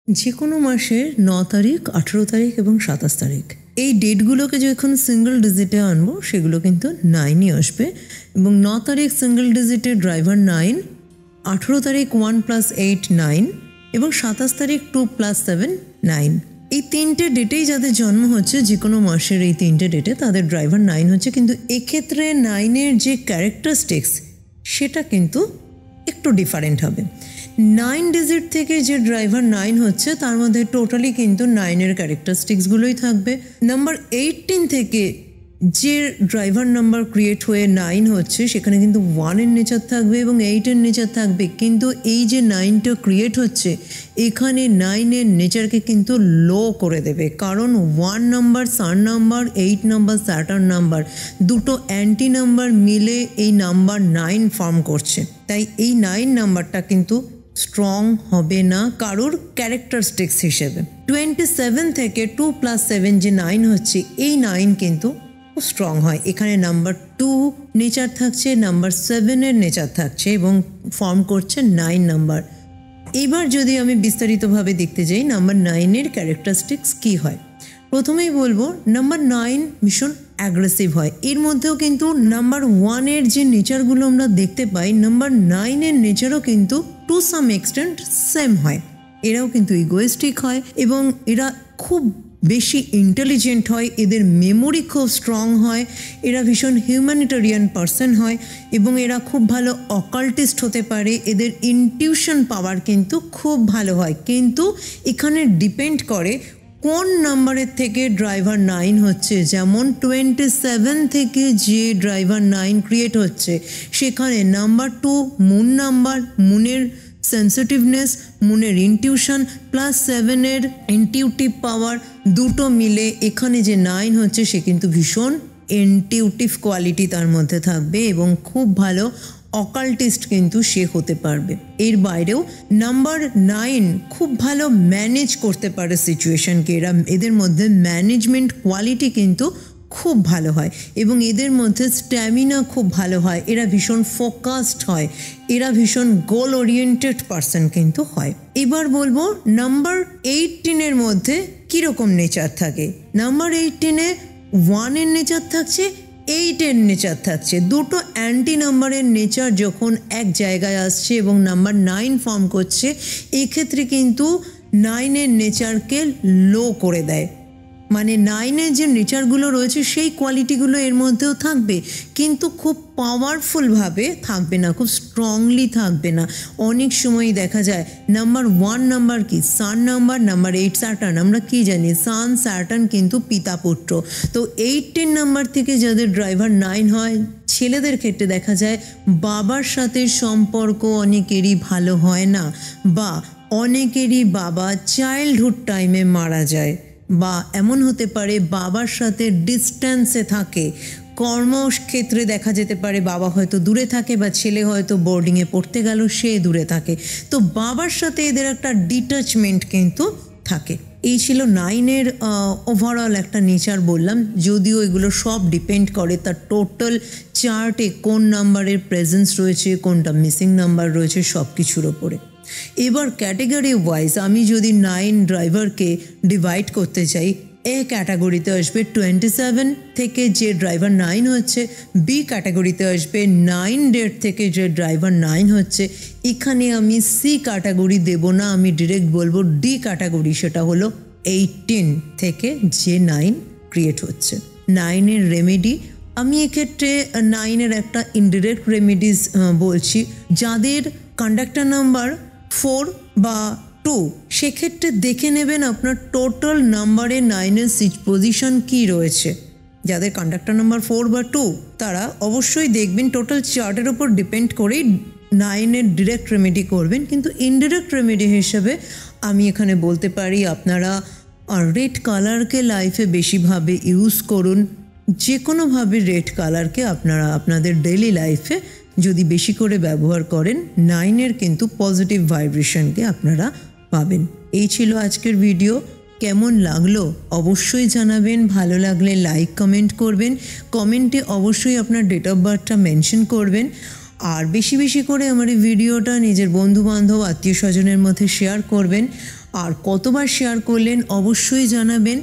যে কোনো মাসের 9 তারিখ, 18 তারিখ এবং 27 তারিখ এই ডেটগুলোকে যখন সিঙ্গল ডিজিটে আনবো সেগুলো কিন্তু 9ই আসবে। এবং 9 তারিখ সিঙ্গল ডিজিটে ড্রাইভার 9, 18 তারিখ 1 + 8 9 এবং 27 তারিখ 2 + 7 9। এই তিনটে ডেটেই যাদের জন্ম হচ্ছে যে কোনো মাসের এই তিনটে ডেটে তাদের ড্রাইভার 9 হচ্ছে, কিন্তু এক্ষেত্রে 9-এর যে ক্যারেক্টারিস্টিক্স সেটা কিন্তু একটু ডিফারেন্ট হবে। 9 ডিজিট থেকে যে ড্রাইভার 9 হচ্ছে তার মধ্যে টোটালি কিন্তু 9-এর ক্যারেক্টারিস্টিক্সগুলোই থাকবে। নাম্বার 18 থেকে যে ড্রাইভার নাম্বার ক্রিয়েট হয়ে 9 হচ্ছে সেখানে কিন্তু 1-এর নেচার থাকবে এবং 8-এর নেচার থাকবে, কিন্তু এই যে 9টা ক্রিয়েট হচ্ছে এখানে 9-এর নেচারকে কিন্তু লো করে দেবে, কারণ 1 নাম্বার সান নাম্বার, 8 নাম্বার স্যাটার্ন নাম্বার, দুটো অ্যান্টি নাম্বার মিলে এই নাম্বার 9 ফর্ম করছে। তাই এই 9 নাম্বারটা কিন্তু স্ট্রং হবে না কারোর ক্যারেক্টারিস্টিক্স হিসেবে। 27 থেকে 2 + 7 যে 9 হচ্ছে এই 9 কিন্তু স্ট্রং হয়। এখানে নাম্বার 2 নেচার থাকছে, নাম্বার 7-এর নেচার থাকছে এবং ফর্ম করছে 9 নাম্বার। এবার যদি আমি বিস্তারিতভাবে দেখতে যাই নাম্বার 9-এর ক্যারেক্টারিস্টিক্স কী হয়, প্রথমেই বলবো নাম্বার 9 ভীষণ অ্যাগ্রেসিভ হয়। এর মধ্যেও কিন্তু নাম্বার 1-এর যে নেচারগুলো আমরা দেখতে পাই নাম্বার 9-এর নেচারও কিন্তু টু সাম এক্সটেন্ট সেম হয়। এরাও কিন্তু ইগোয়েস্টিক হয় এবং এরা খুব বেশি ইন্টেলিজেন্ট হয়, এদের মেমোরি খুব স্ট্রং হয়, এরা ভীষণ হিউম্যানিটেরিয়ান পারসন হয় এবং এরা খুব ভালো অকাল্টিস্ট হতে পারে, এদের ইনটিউশন পাওয়ার কিন্তু খুব ভালো হয়। কিন্তু এখানে ডিপেন্ড করে কোন নাম্বারের থেকে ড্রাইভার 9 হচ্ছে। যেমন 27 থেকে যে ড্রাইভার 9 ক্রিয়েট হচ্ছে সেখানে নাম্বার 2 মুন নাম্বার, মুনের সেন্সিটিভনেস, মুনের ইনটিউশন প্লাস 7-এর ইনটিউটিভ পাওয়ার দুটো মিলে এখানে যে 9 হচ্ছে সে কিন্তু ভীষণ ইনটিউটিভ কোয়ালিটি তার মধ্যে থাকবে এবং খুব ভালো অকাল্টিস্ট কিন্তু সে হতে পারবে। এর বাইরেও নাম্বার 9 খুব ভালো ম্যানেজ করতে পারে সিচুয়েশনকে। এদের মধ্যে ম্যানেজমেন্ট কোয়ালিটি কিন্তু খুব ভালো হয় এবং এদের মধ্যে স্ট্যামিনা খুব ভালো হয়, এরা ভীষণ ফোকাসড হয়, এরা ভীষণ গোল ওরিয়েন্টেড পারসন কিন্তু হয়। এবার বলবো নাম্বার 18-এর মধ্যে কীরকম নেচার থাকে। নাম্বার 18-এ 1-এর নেচার থাকছে, 8-এর নেচার থাকছে। দুটো অ্যান্টি নাম্বারের নেচার যখন এক জায়গায় আসছে এবং নাম্বার 9 ফর্ম করছে এক্ষেত্রে কিন্তু 9-এর নেচারকে লো করে দেয়। মানে 9-এর যে নেচারগুলো রয়েছে সেই কোয়ালিটিগুলো এর মধ্যেও থাকবে কিন্তু খুব পাওয়ারফুলভাবে থাকবে না, খুব স্ট্রংলি থাকবে না। অনেক সময় দেখা যায় নাম্বার 1 নাম্বার কি সান নাম্বার, নাম্বার 8 স্যাটার্ন। আমরা কি জানি সান স্যাটার্ন কিন্তু পিতা পুত্র। তো 18 নাম্বার থেকে যাদের ড্রাইভার 9 হয় ছেলেদের ক্ষেত্রে দেখা যায় বাবার সাথে সম্পর্ক অনেকেরই ভালো হয় না, বা অনেকেরই বাবা চাইল্ডহুড টাইমে মারা যায়, বা এমন হতে পারে বাবার সাথে ডিস্ট্যান্সে থাকে। কর্মক্ষেত্রে দেখা যেতে পারে বাবা হয়তো দূরে থাকে বা ছেলে হয়তো বোর্ডিংয়ে পড়তে গেল সে দূরে থাকে, তো বাবার সাথে এদের একটা ডিটাচমেন্ট কিন্তু থাকে। এই ছিল 9-এর ওভারঅল একটা নেচার বললাম, যদিও এগুলো সব ডিপেন্ড করে তার টোটাল চার্টে কোন নাম্বারের প্রেজেন্স রয়েছে, কোনটা মিসিং নাম্বার রয়েছে সব কিছুর ওপরে। এবার ক্যাটেগরি ওয়াইজ আমি যদি 9 ড্রাইভারকে ডিভাইড করতে চাই, এ ক্যাটাগরিতে আসবে 27 থেকে যে ড্রাইভার 9 হচ্ছে, বি ক্যাটাগরিতে আসবে 9 ডেট থেকে যে ড্রাইভার 9 হচ্ছে। এখানে আমি সি ক্যাটাগরি দেব না, আমি ডিরেক্ট বলবো ডি ক্যাটাগরি, সেটা হলো 18 থেকে যে 9 ক্রিয়েট হচ্ছে। 9-এর রেমেডি আমি এক্ষেত্রে 9-এর একটা ইনডিরেক্ট রেমেডিস বলছি। যাদের কন্ডাক্টর নাম্বার 4 বা 2 সেক্ষেত্রে দেখে নেবেন আপনার টোটাল নাম্বারে 9-এর পজিশন কী রয়েছে। যাদের কন্ডাক্টর নাম্বার 4 বা 2 তারা অবশ্যই দেখবেন টোটাল চার্টের উপর ডিপেন্ড করেই 9-এর ডিরেক্ট রেমেডি করবেন। কিন্তু ইনডিরেক্ট রেমেডি হিসেবে আমি এখানে বলতে পারি আপনারা রেড কালারকে লাইফে বেশিভাবে ইউজ করুন। যে কোনোভাবে রেড কালারকে আপনারা আপনাদের ডেইলি লাইফে যদি বেশি করে ব্যবহার করেন 9-এর কিন্তু পজিটিভ ভাইব্রেশনকে আপনারা পাবেন। এই ছিল আজকের ভিডিও। কেমন লাগলো অবশ্যই জানাবেন, ভালো লাগলে লাইক কমেন্ট করবেন, কমেন্টে অবশ্যই আপনার ডেট অফ বার্থটা মেনশন করবেন, আর বেশি বেশি করে আমার এই ভিডিওটা নিজের বন্ধুবান্ধব আত্মীয় স্বজনের মধ্যে শেয়ার করবেন। আর কতবার শেয়ার করলেন অবশ্যই জানাবেন।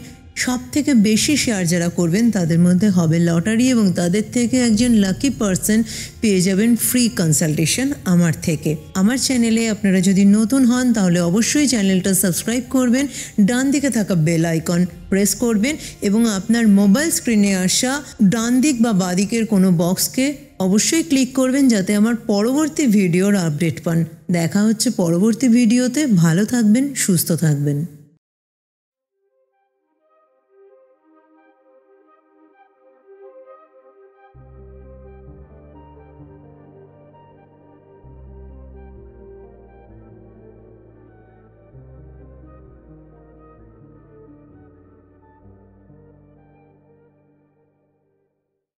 সব থেকে বেশি শেয়ার যারা করবেন তাদের মধ্যে হবে লটারি এবং তাদের থেকে একজন লাকি পারসন পেয়ে যাবেন ফ্রি কনসালটেশন আমার থেকে। আমার চ্যানেলে আপনারা যদি নতুন হন তাহলে অবশ্যই চ্যানেলটা সাবস্ক্রাইব করবেন, ডান দিকে থাকা বেল আইকন প্রেস করবেন এবং আপনার মোবাইল স্ক্রিনে আসা ডান দিক বা বাদিকের কোনো বক্সকে অবশ্যই ক্লিক করবেন যাতে আমার পরবর্তী ভিডিওর আপডেট পান। দেখা হচ্ছে পরবর্তী ভিডিওতে। ভালো থাকবেন, সুস্থ থাকবেন।